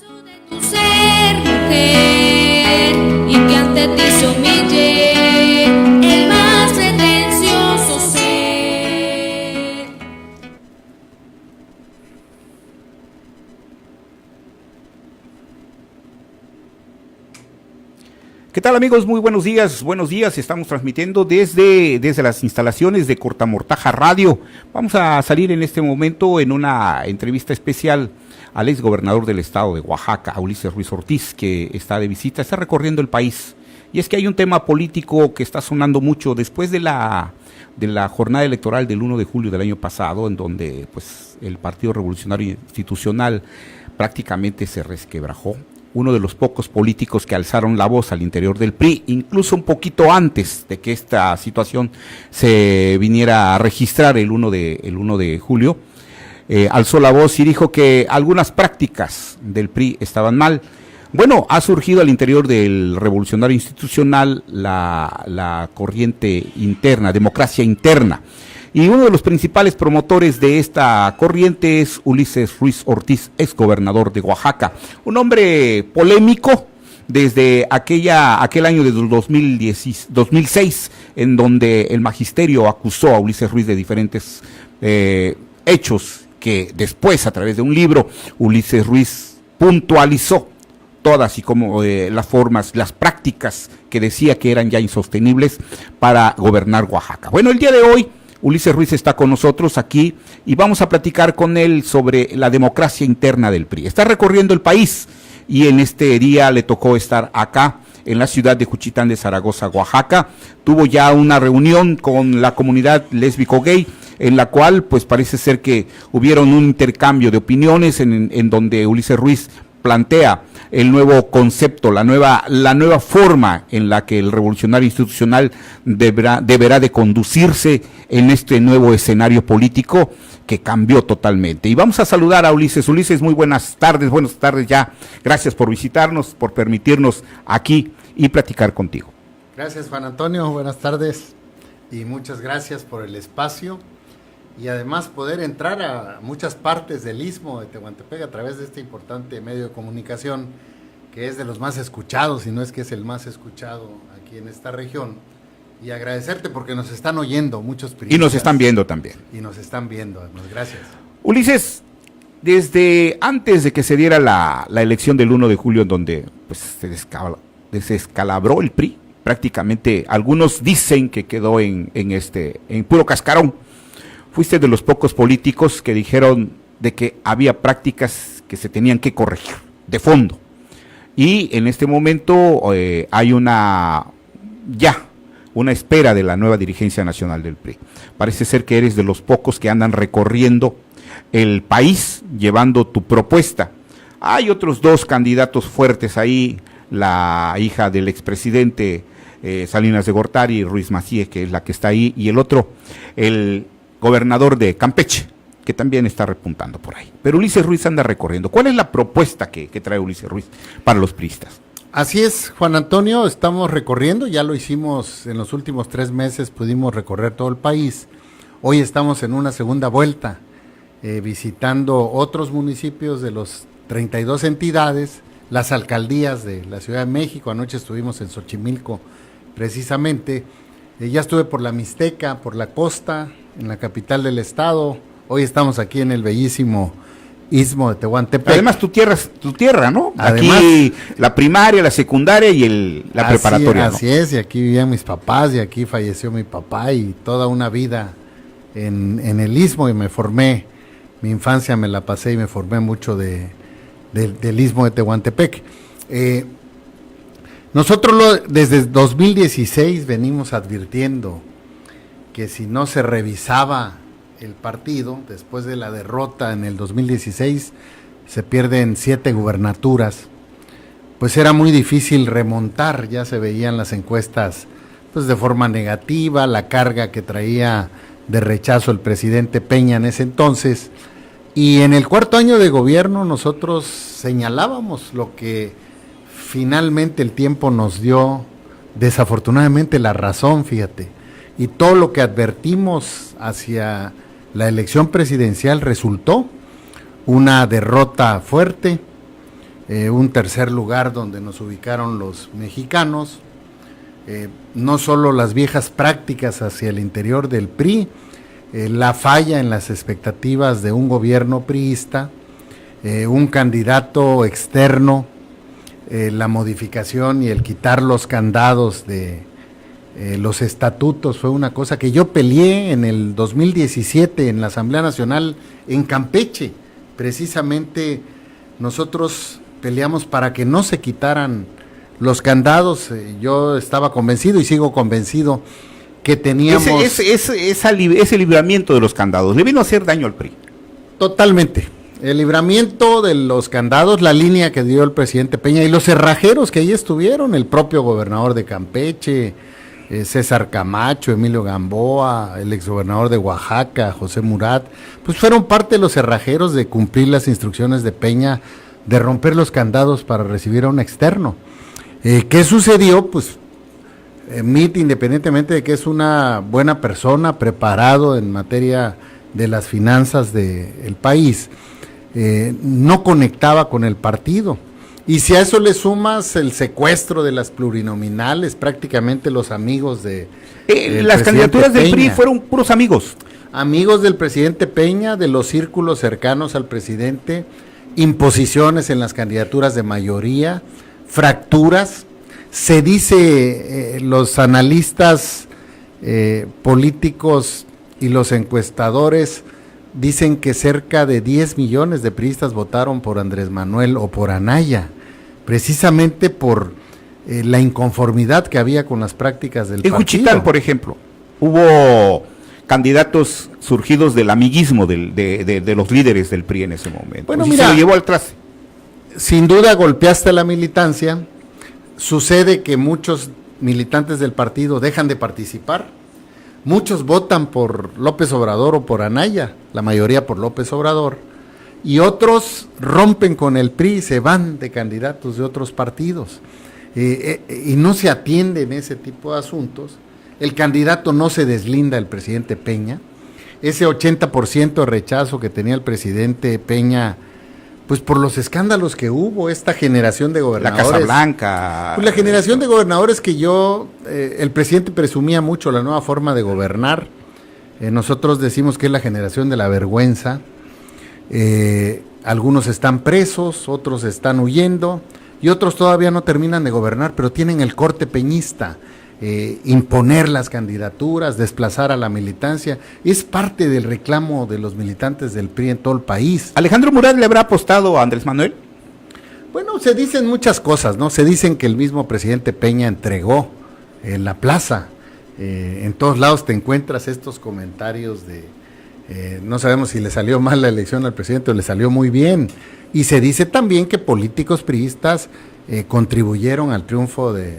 Tu ser mujer y que ante ti se humille el más pretencioso ser. ¿Qué tal, amigos? Muy buenos días, estamos transmitiendo desde las instalaciones de Cortamortaja Radio. Vamos a salir en este momento en una entrevista especial al exgobernador del estado de Oaxaca, a Ulises Ruiz Ortiz, que está de visita, está recorriendo el país. Y es que hay un tema político que está sonando mucho después de la jornada electoral del 1 de julio del año pasado, en donde pues el Partido Revolucionario Institucional prácticamente se resquebrajó. Uno de los pocos políticos que alzaron la voz al interior del PRI, incluso un poquito antes de que esta situación se viniera a registrar el 1 de julio, alzó la voz y dijo que algunas prácticas del PRI estaban mal. Bueno, ha surgido al interior del Revolucionario Institucional la corriente interna, democracia interna. Y uno de los principales promotores de esta corriente es Ulises Ruiz Ortiz, exgobernador de Oaxaca. Un hombre polémico desde aquel año de 2006, en donde el magisterio acusó a Ulises Ruiz de diferentes hechos que después, a través de un libro, Ulises Ruiz puntualizó todas y como las formas, las prácticas que decía que eran ya insostenibles para gobernar Oaxaca. Bueno, el día de hoy Ulises Ruiz está con nosotros aquí y vamos a platicar con él sobre la democracia interna del PRI. Está recorriendo el país y en este día le tocó estar acá en la ciudad de Juchitán de Zaragoza, Oaxaca. Tuvo ya una reunión con la comunidad lésbico-gay, en la cual pues parece ser que hubieron un intercambio de opiniones en donde Ulises Ruiz plantea el nuevo concepto, la nueva forma en la que el revolucionario institucional deberá de conducirse en este nuevo escenario político que cambió totalmente. Y vamos a saludar a Ulises. Ulises, muy buenas tardes ya. Gracias por visitarnos, por permitirnos aquí y platicar contigo. Gracias, Juan Antonio, buenas tardes y muchas gracias por el espacio y además poder entrar a muchas partes del Istmo de Tehuantepec a través de este importante medio de comunicación que es de los más escuchados, si no es que es el más escuchado aquí en esta región, y agradecerte porque nos están oyendo muchos periodistas. Y nos están viendo también. Y nos están viendo, además, gracias. Ulises, desde antes de que se diera la elección del 1 de julio, en donde pues, se descalabró el PRI, prácticamente algunos dicen que quedó en puro cascarón. Fuiste de los pocos políticos que dijeron de que había prácticas que se tenían que corregir de fondo. Y en este momento hay una espera de la nueva dirigencia nacional del PRI. Parece ser que eres de los pocos que andan recorriendo el país llevando tu propuesta. Hay otros dos candidatos fuertes ahí, la hija del expresidente Salinas de Gortari, Ruiz Macié, que es la que está ahí, y el otro, el gobernador de Campeche, que también está repuntando por ahí. Pero Ulises Ruiz anda recorriendo. ¿Cuál es la propuesta que trae Ulises Ruiz para los priistas? Así es, Juan Antonio, estamos recorriendo, ya lo hicimos en los últimos 3 meses, pudimos recorrer todo el país. Hoy estamos en una segunda vuelta, visitando otros municipios de los 32 entidades, las alcaldías de la Ciudad de México. Anoche estuvimos en Xochimilco, precisamente. Ya estuve por la Mixteca, por la costa, en la capital del estado. Hoy estamos aquí en el bellísimo Istmo de Tehuantepec. Además tu tierra, ¿no? Además, aquí la primaria, la secundaria y la preparatoria. Así es, y aquí vivían mis papás, y aquí falleció mi papá, y toda una vida en el Istmo, y me formé, mi infancia me la pasé y me formé mucho del Istmo de Tehuantepec. Nosotros desde 2016 venimos advirtiendo que si no se revisaba el partido, después de la derrota en el 2016, se pierden 7 gubernaturas, pues era muy difícil remontar. Ya se veían las encuestas pues de forma negativa, la carga que traía de rechazo el presidente Peña en ese entonces, y en el 4º año de gobierno nosotros señalábamos lo que finalmente el tiempo nos dio, desafortunadamente, la razón, fíjate, y todo lo que advertimos hacia la elección presidencial resultó una derrota fuerte, un tercer lugar donde nos ubicaron los mexicanos, no solo las viejas prácticas hacia el interior del PRI, la falla en las expectativas de un gobierno priista, un candidato externo, la modificación y el quitar los candados de los estatutos fue una cosa que yo peleé en el 2017 en la Asamblea Nacional en Campeche. Precisamente nosotros peleamos para que no se quitaran los candados. Yo estaba convencido y sigo convencido que teníamos... Ese libramiento de los candados le vino a hacer daño al PRI. Totalmente. El libramiento de los candados, la línea que dio el presidente Peña y los cerrajeros que ahí estuvieron, el propio gobernador de Campeche, César Camacho, Emilio Gamboa, el exgobernador de Oaxaca, José Murat, pues fueron parte de los cerrajeros de cumplir las instrucciones de Peña de romper los candados para recibir a un externo. ¿Qué sucedió? Pues Mitt, independientemente de que es una buena persona, preparado en materia de las finanzas del país, no conectaba con el partido. Y si a eso le sumas el secuestro de las plurinominales, prácticamente los amigos de las candidaturas del PRI fueron puros amigos. Amigos del presidente Peña, de los círculos cercanos al presidente, imposiciones en las candidaturas de mayoría, fracturas. Se dice, los analistas políticos y los encuestadores dicen que cerca de 10 millones de priistas votaron por Andrés Manuel o por Anaya, precisamente por la inconformidad que había con las prácticas del partido. En Juchitán, por ejemplo, hubo candidatos surgidos del amiguismo de los líderes del PRI en ese momento. Bueno, pues mira, se lo llevó al traste. Sin duda golpeaste a la militancia. Sucede que muchos militantes del partido dejan de participar. Muchos votan por López Obrador o por Anaya, la mayoría por López Obrador, y otros rompen con el PRI y se van de candidatos de otros partidos. Y no se atienden ese tipo de asuntos. El candidato no se deslinda del presidente Peña. Ese 80% de rechazo que tenía el presidente Peña, pues por los escándalos que hubo, esta generación de gobernadores. La Casa Blanca. Pues la generación de gobernadores que el presidente presumía mucho la nueva forma de gobernar. Nosotros decimos que es la generación de la vergüenza. Algunos están presos, otros están huyendo y otros todavía no terminan de gobernar, pero tienen el corte peñista. Imponer las candidaturas, desplazar a la militancia, es parte del reclamo de los militantes del PRI en todo el país. ¿Alejandro Murat le habrá apostado a Andrés Manuel? Bueno, se dicen muchas cosas, ¿no? Se dicen que el mismo presidente Peña entregó en la plaza. En todos lados te encuentras estos comentarios de no sabemos si le salió mal la elección al presidente o le salió muy bien. Y se dice también que políticos priistas contribuyeron al triunfo de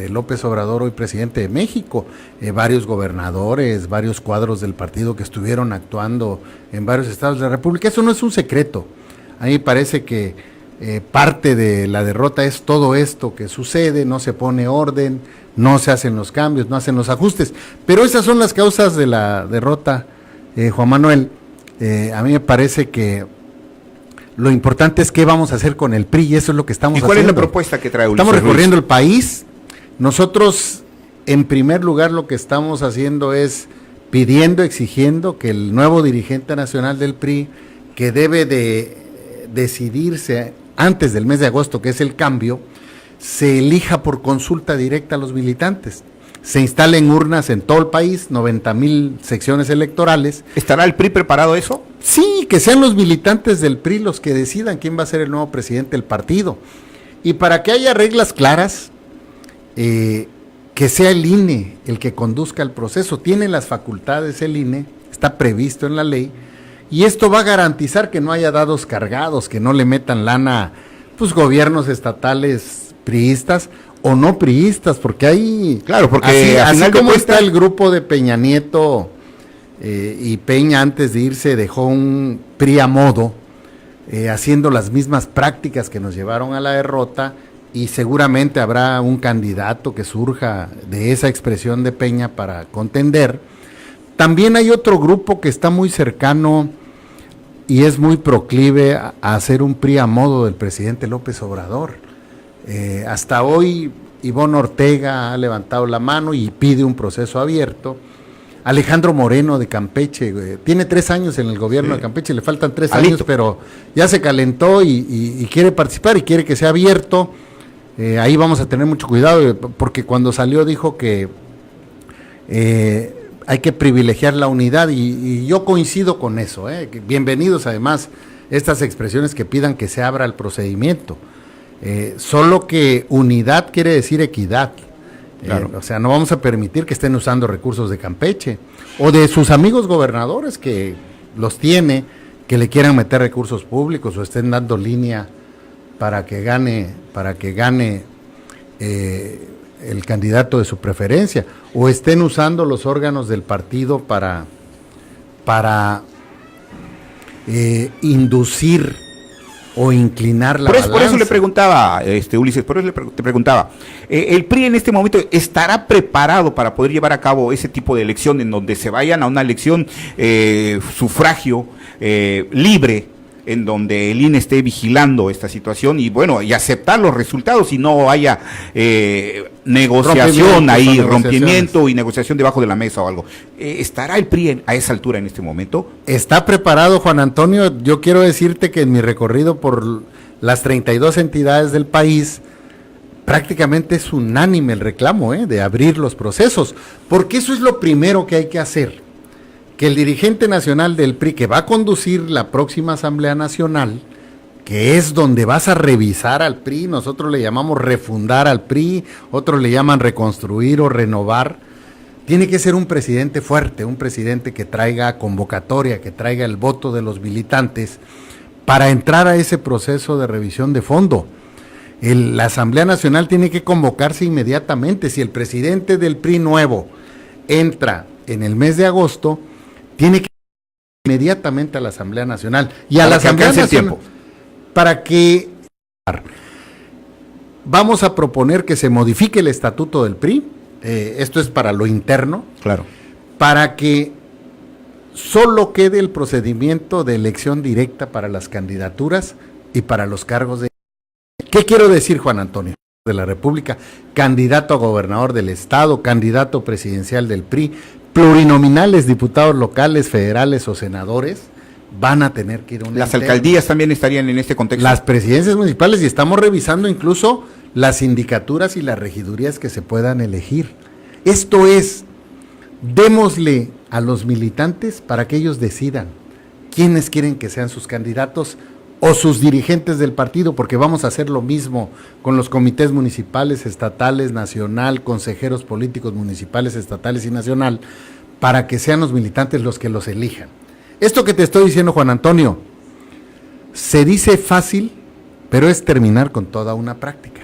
López Obrador, hoy presidente de México, varios gobernadores, varios cuadros del partido que estuvieron actuando en varios estados de la República. Eso no es un secreto. A mí me parece que parte de la derrota es todo esto que sucede, no se pone orden, no se hacen los cambios, no hacen los ajustes, pero esas son las causas de la derrota, Juan Manuel. A mí me parece que lo importante es qué vamos a hacer con el PRI y eso es lo que estamos haciendo. ¿Y cuál es la propuesta que trae Ulises Estamos recorriendo Ruiz? El país. Nosotros, en primer lugar, lo que estamos haciendo es pidiendo, exigiendo que el nuevo dirigente nacional del PRI, que debe de decidirse antes del mes de agosto, que es el cambio, se elija por consulta directa a los militantes. Se instalen urnas en todo el país, 90,000 secciones electorales. ¿Estará el PRI preparado a eso? Sí, que sean los militantes del PRI los que decidan quién va a ser el nuevo presidente del partido. Y para que haya reglas claras, que sea el INE el que conduzca el proceso. Tiene las facultades el INE, está previsto en la ley, y esto va a garantizar que no haya dados cargados, que no le metan lana, pues, gobiernos estatales priistas o no priistas, porque hay... Claro, porque así como está el grupo de Peña Nieto, y Peña antes de irse dejó un PRI a modo, haciendo las mismas prácticas que nos llevaron a la derrota, y seguramente habrá un candidato que surja de esa expresión de Peña para contender. También hay otro grupo que está muy cercano y es muy proclive a hacer un PRI a modo del presidente López Obrador. Hasta hoy Ivonne Ortega ha levantado la mano y pide un proceso abierto. Alejandro Moreno de Campeche, tiene 3 años en el gobierno de Campeche, le faltan 3 años, pero ya se calentó y quiere participar y quiere que sea abierto. Ahí vamos a tener mucho cuidado, porque cuando salió dijo que hay que privilegiar la unidad y yo coincido con eso. Bienvenidos además estas expresiones que pidan que se abra el procedimiento. Solo que unidad quiere decir equidad. Claro. O sea, no vamos a permitir que estén usando recursos de Campeche o de sus amigos gobernadores que los tiene, que le quieran meter recursos públicos o estén dando línea para que gane el candidato de su preferencia, o estén usando los órganos del partido para inducir o inclinar la balanza. Por eso le preguntaba, Ulises, te preguntaba, ¿el PRI en este momento estará preparado para poder llevar a cabo ese tipo de elección en donde se vayan a una elección sufragio libre, en donde el INE esté vigilando esta situación y bueno, y aceptar los resultados y no haya negociación ahí, rompimiento y negociación debajo de la mesa o algo? ¿Estará el PRI a esa altura en este momento? Está preparado, Juan Antonio. Yo quiero decirte que en mi recorrido por las 32 entidades del país, prácticamente es unánime el reclamo de abrir los procesos, porque eso es lo primero que hay que hacer. Que el dirigente nacional del PRI, que va a conducir la próxima Asamblea Nacional, que es donde vas a revisar al PRI, nosotros le llamamos refundar al PRI, otros le llaman reconstruir o renovar, tiene que ser un presidente fuerte, un presidente que traiga convocatoria, que traiga el voto de los militantes para entrar a ese proceso de revisión de fondo. La Asamblea Nacional tiene que convocarse inmediatamente. Si el presidente del PRI nuevo entra en el mes de agosto, tiene que ir inmediatamente a la Asamblea Nacional y a la Asamblea Nacional para que vamos a proponer que se modifique el estatuto del PRI, esto es para lo interno, claro, para que solo quede el procedimiento de elección directa para las candidaturas y para los cargos de... ¿Qué quiero decir, Juan Antonio? De la República, candidato a gobernador del estado, candidato presidencial del PRI, plurinominales, diputados locales, federales o senadores, van a tener que ir a una Las interna. alcaldías también estarían en este contexto. Las presidencias municipales, y estamos revisando incluso las sindicaturas y las regidurías que se puedan elegir. Esto es, démosle a los militantes para que ellos decidan quiénes quieren que sean sus candidatos o sus dirigentes del partido, porque vamos a hacer lo mismo con los comités municipales, estatales, nacional, consejeros políticos municipales, estatales y nacional, para que sean los militantes los que los elijan. Esto que te estoy diciendo, Juan Antonio, se dice fácil, pero es terminar con toda una práctica.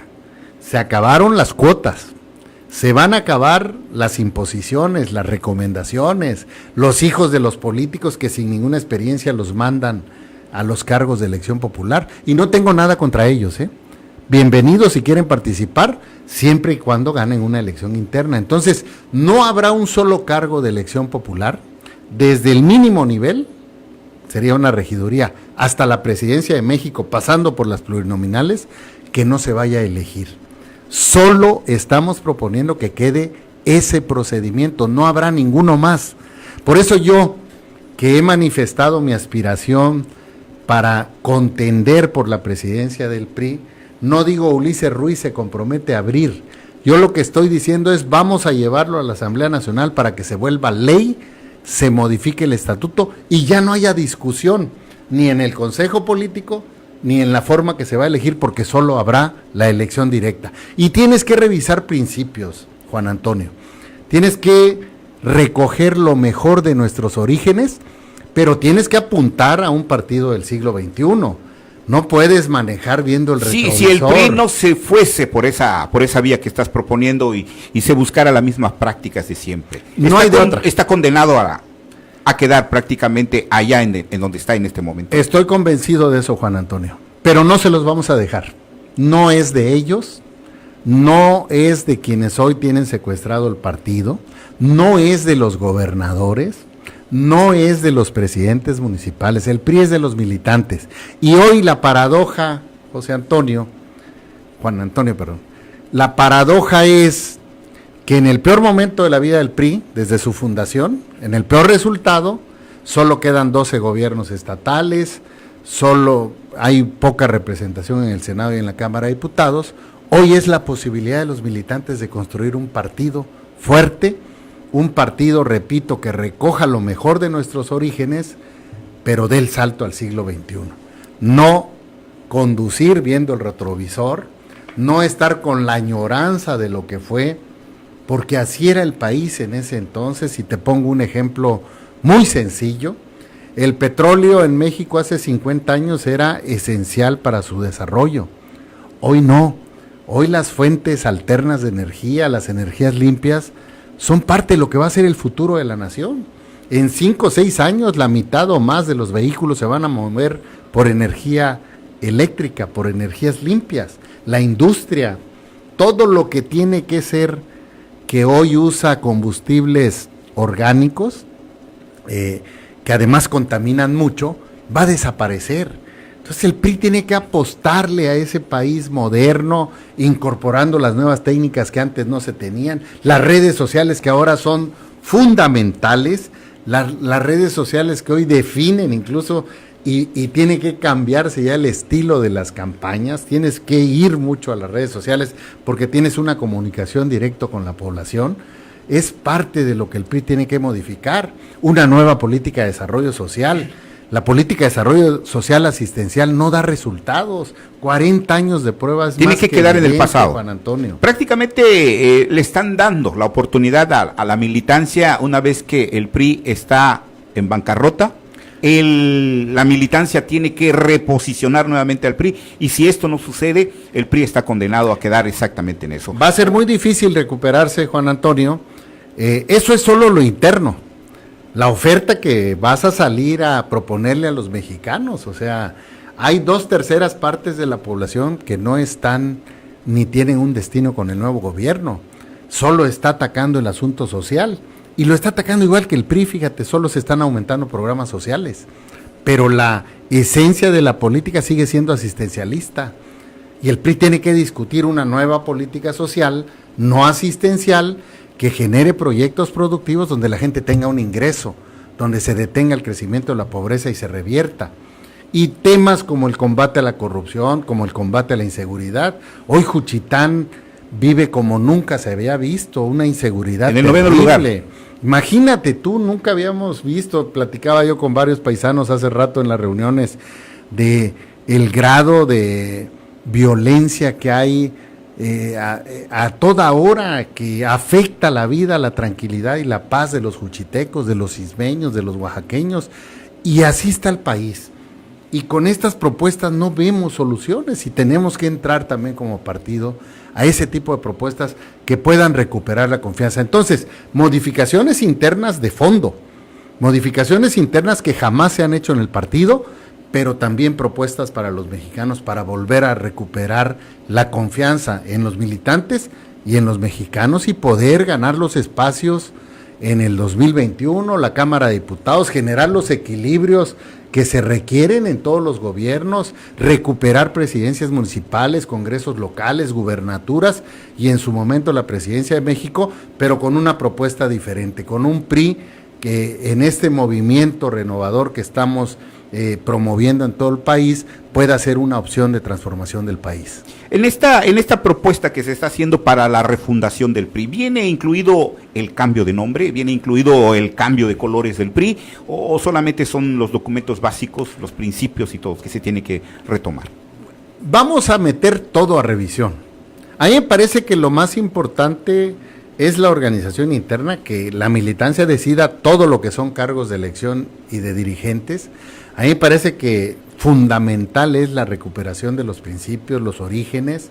Se acabaron las cuotas, se van a acabar las imposiciones, las recomendaciones, los hijos de los políticos que sin ninguna experiencia los mandan a los cargos de elección popular, y no tengo nada contra ellos, bienvenidos si quieren participar, siempre y cuando ganen una elección interna. Entonces, no habrá un solo cargo de elección popular, desde el mínimo nivel, sería una regiduría, hasta la presidencia de México, pasando por las plurinominales, que no se vaya a elegir. Solo estamos proponiendo que quede ese procedimiento, no habrá ninguno más. Por eso yo, que he manifestado mi aspiración para contender por la presidencia del PRI, no digo Ulises Ruiz se compromete a abrir. Yo lo que estoy diciendo es vamos a llevarlo a la Asamblea Nacional para que se vuelva ley, se modifique el estatuto y ya no haya discusión ni en el Consejo Político ni en la forma que se va a elegir, porque solo habrá la elección directa. Y tienes que revisar principios, Juan Antonio. Tienes que recoger lo mejor de nuestros orígenes, pero tienes que apuntar a un partido del siglo XXI. No puedes manejar viendo el retrovisor. Si el PRI no se fuese por esa vía que estás proponiendo y se buscara las mismas prácticas de siempre, está condenado a quedar prácticamente allá en donde está en este momento. Estoy convencido de eso, Juan Antonio, pero no se los vamos a dejar. No es de ellos, no es de quienes hoy tienen secuestrado el partido, no es de los gobernadores, no es de los presidentes municipales, el PRI es de los militantes. Y hoy la paradoja, Juan Antonio, la paradoja es que en el peor momento de la vida del PRI, desde su fundación, en el peor resultado, solo quedan 12 gobiernos estatales, solo hay poca representación en el Senado y en la Cámara de Diputados. Hoy es la posibilidad de los militantes de construir un partido fuerte, un partido, repito, que recoja lo mejor de nuestros orígenes, pero dé el salto al siglo XXI. No conducir viendo el retrovisor, no estar con la añoranza de lo que fue, porque así era el país en ese entonces. Y te pongo un ejemplo muy sencillo. El petróleo en México hace 50 años era esencial para su desarrollo. Hoy no. Hoy las fuentes alternas de energía, las energías limpias, son parte de lo que va a ser el futuro de la nación. En 5 o 6 años, la mitad o más de los vehículos se van a mover por energía eléctrica, por energías limpias. La industria, todo lo que tiene que ser, que hoy usa combustibles orgánicos, que además contaminan mucho, va a desaparecer. Entonces el PRI tiene que apostarle a ese país moderno, incorporando las nuevas técnicas que antes no se tenían, las redes sociales que ahora son fundamentales, las redes sociales que hoy definen incluso, y tiene que cambiarse ya el estilo de las campañas. Tienes que ir mucho a las redes sociales porque tienes una comunicación directa con la población. Es parte de lo que el PRI tiene que modificar, una nueva política de desarrollo social. La política de desarrollo social asistencial no da resultados. 40 años de pruebas. Tiene que quedar en el pasado. Juan Antonio. Prácticamente le están dando la oportunidad a la militancia una vez que el PRI está en bancarrota. La militancia tiene que reposicionar nuevamente al PRI, y si esto no sucede, el PRI está condenado a quedar exactamente en eso. Va a ser muy difícil recuperarse, Juan Antonio. Eso es solo lo interno. La oferta que vas a salir a proponerle a los mexicanos, o sea, hay 2/3 partes de la población que no están ni tienen un destino con el nuevo gobierno. Solo está atacando el asunto social. Y lo está atacando igual que el PRI, fíjate, solo se están aumentando programas sociales. Pero la esencia de la política sigue siendo asistencialista. Y el PRI tiene que discutir una nueva política social, no asistencial, que genere proyectos productivos donde la gente tenga un ingreso, donde se detenga el crecimiento de la pobreza y se revierta. Y temas como el combate a la corrupción, como el combate a la inseguridad. Hoy Juchitán vive como nunca se había visto, una inseguridad en el 9º lugar. Imagínate tú, nunca habíamos visto, platicaba yo con varios paisanos hace rato en las reuniones, de el grado de violencia que hay a toda hora, que afecta la vida, la tranquilidad y la paz de los juchitecos, de los ismeños, de los oaxaqueños, y así está el país. Y con estas propuestas no vemos soluciones, y tenemos que entrar también como partido a ese tipo de propuestas que puedan recuperar la confianza. Entonces, modificaciones internas de fondo, modificaciones internas que jamás se han hecho en el partido, pero también propuestas para los mexicanos para volver a recuperar la confianza en los militantes y en los mexicanos, y poder ganar los espacios en el 2021, la Cámara de Diputados, generar los equilibrios que se requieren en todos los gobiernos, recuperar presidencias municipales, congresos locales, gubernaturas y en su momento la presidencia de México, pero con una propuesta diferente, con un PRI que en este movimiento renovador que estamos promoviendo en todo el país pueda ser una opción de transformación del país. En esta propuesta que se está haciendo para la refundación del PRI, ¿viene incluido el cambio de nombre? ¿Viene incluido el cambio de colores del PRI? ¿O solamente son los documentos básicos, los principios y todo que se tiene que retomar? Vamos a meter todo a revisión. A mí me parece que lo más importante es la organización interna, que la militancia decida todo lo que son cargos de elección y de dirigentes. A mí me parece que fundamental es la recuperación de los principios, los orígenes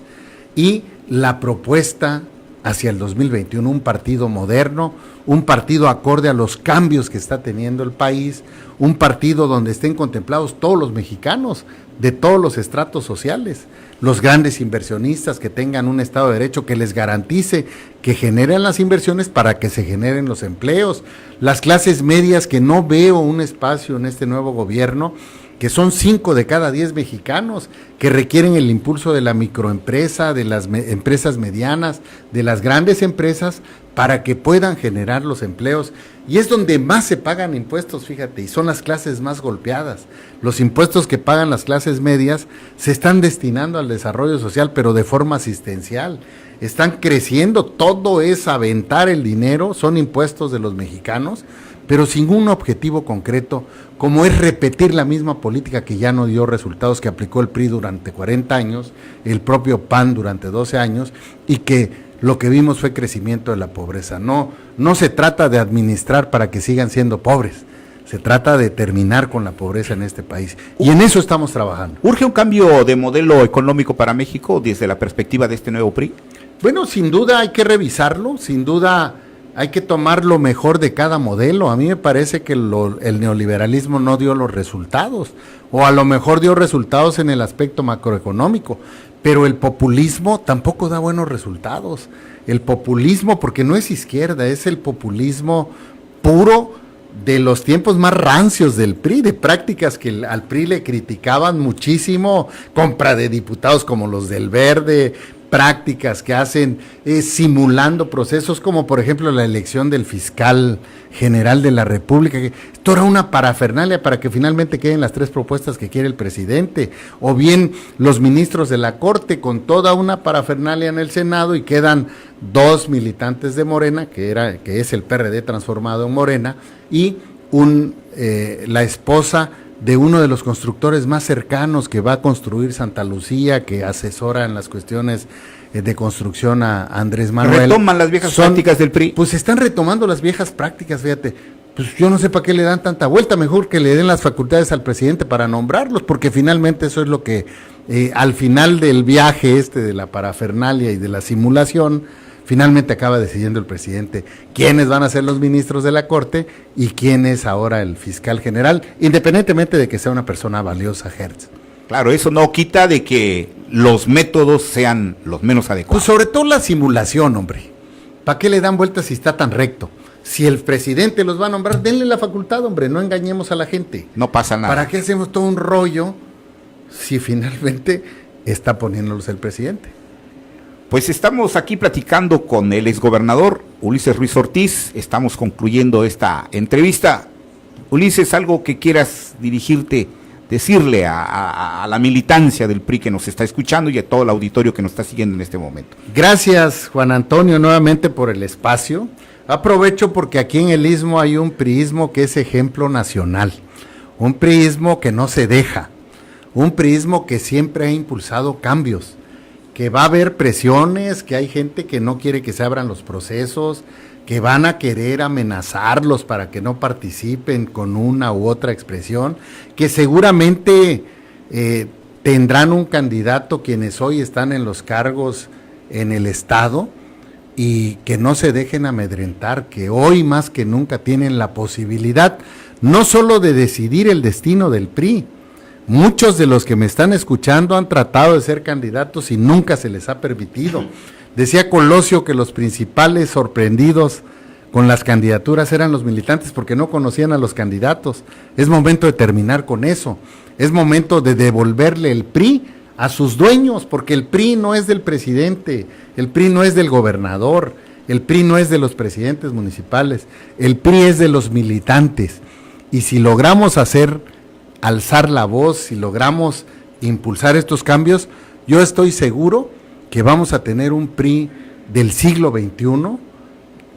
y la propuesta hacia el 2021, un partido moderno, un partido acorde a los cambios que está teniendo el país, un partido donde estén contemplados todos los mexicanos, de todos los estratos sociales, los grandes inversionistas que tengan un Estado de Derecho que les garantice que generen las inversiones para que se generen los empleos, las clases medias que no veo un espacio en este nuevo gobierno, que son 5 de cada 10 mexicanos, que requieren el impulso de la microempresa, de las empresas medianas, de las grandes empresas, para que puedan generar los empleos. Y es donde más se pagan impuestos, fíjate, y son las clases más golpeadas. Los impuestos que pagan las clases medias se están destinando al desarrollo social, pero de forma asistencial. Están creciendo, todo es aventar el dinero, son impuestos de los mexicanos, pero sin un objetivo concreto, como es repetir la misma política que ya no dio resultados, que aplicó el PRI durante 40 años, el propio PAN durante 12 años, y que lo que vimos fue crecimiento de la pobreza. No se trata de administrar para que sigan siendo pobres, se trata de terminar con la pobreza en este país, y en eso estamos trabajando. ¿Urge un cambio de modelo económico para México desde la perspectiva de este nuevo PRI? Bueno, sin duda hay que revisarlo, sin duda hay que tomar lo mejor de cada modelo. A mí me parece que el neoliberalismo no dio los resultados, o a lo mejor dio resultados en el aspecto macroeconómico, pero el populismo tampoco da buenos resultados. El populismo, porque no es izquierda, es el populismo puro de los tiempos más rancios del PRI, de prácticas que al PRI le criticaban muchísimo, compra de diputados como los del Verde, prácticas que hacen simulando procesos como por ejemplo la elección del fiscal general de la República, que esto era una parafernalia para que finalmente queden las 3 propuestas que quiere el presidente, o bien los ministros de la Corte con toda una parafernalia en el Senado y quedan 2 militantes de Morena, que es el PRD transformado en Morena, y la esposa de uno de los constructores más cercanos que va a construir Santa Lucía, que asesora en las cuestiones de construcción a Andrés Manuel. ¿Retoman las viejas prácticas del PRI? Pues están retomando las viejas prácticas, fíjate. Pues yo no sé para qué le dan tanta vuelta, mejor que le den las facultades al presidente para nombrarlos, porque finalmente eso es lo que al final del viaje de la parafernalia y de la simulación, finalmente acaba decidiendo el presidente quiénes van a ser los ministros de la Corte y quién es ahora el fiscal general, independientemente de que sea una persona valiosa, Hertz. Claro, eso no quita de que los métodos sean los menos adecuados. Pues sobre todo la simulación, hombre. ¿Para qué le dan vueltas si está tan recto? Si el presidente los va a nombrar, denle la facultad, hombre, no engañemos a la gente. No pasa nada. ¿Para qué hacemos todo un rollo si finalmente está poniéndolos el presidente? Pues estamos aquí platicando con el exgobernador Ulises Ruiz Ortiz, estamos concluyendo esta entrevista. Ulises, algo que quieras decirle a la militancia del PRI que nos está escuchando y a todo el auditorio que nos está siguiendo en este momento. Gracias, Juan Antonio, nuevamente por el espacio. Aprovecho porque aquí en el Istmo hay un priismo que es ejemplo nacional, un priismo que no se deja, un priismo que siempre ha impulsado cambios, que va a haber presiones, que hay gente que no quiere que se abran los procesos, que van a querer amenazarlos para que no participen con una u otra expresión, que seguramente tendrán un candidato quienes hoy están en los cargos en el Estado, y que no se dejen amedrentar, que hoy más que nunca tienen la posibilidad no solo de decidir el destino del PRI. Muchos de los que me están escuchando han tratado de ser candidatos y nunca se les ha permitido. Decía Colosio que los principales sorprendidos con las candidaturas eran los militantes porque no conocían a los candidatos. Es momento de terminar con eso. Es momento de devolverle el PRI a sus dueños, porque el PRI no es del presidente, el PRI no es del gobernador, el PRI no es de los presidentes municipales, el PRI es de los militantes. Y si logramos alzar la voz, si logramos impulsar estos cambios, yo estoy seguro que vamos a tener un PRI del siglo XXI,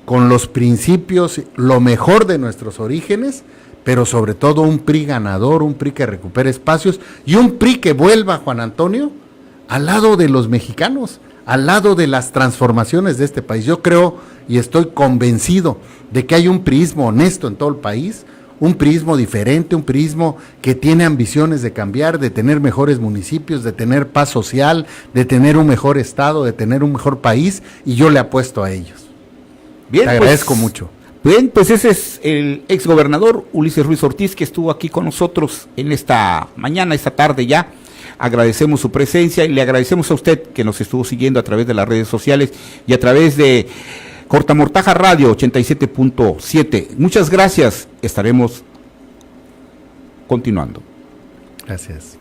con los principios, lo mejor de nuestros orígenes, pero sobre todo un PRI ganador, un PRI que recupere espacios y un PRI que vuelva, Juan Antonio, al lado de los mexicanos, al lado de las transformaciones de este país. Yo creo y estoy convencido de que hay un priismo honesto en todo el país, un prismo diferente, un prismo que tiene ambiciones de cambiar, de tener mejores municipios, de tener paz social, de tener un mejor estado, de tener un mejor país, y yo le apuesto a ellos. Bien, te agradezco mucho. Bien, pues ese es el exgobernador Ulises Ruiz Ortiz, que estuvo aquí con nosotros en esta mañana, esta tarde ya. Agradecemos su presencia y le agradecemos a usted que nos estuvo siguiendo a través de las redes sociales y a través de Cortamortaja Radio 87.7. Muchas gracias, estaremos continuando. Gracias.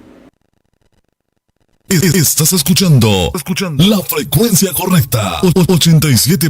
Estás escuchando la frecuencia correcta, 87.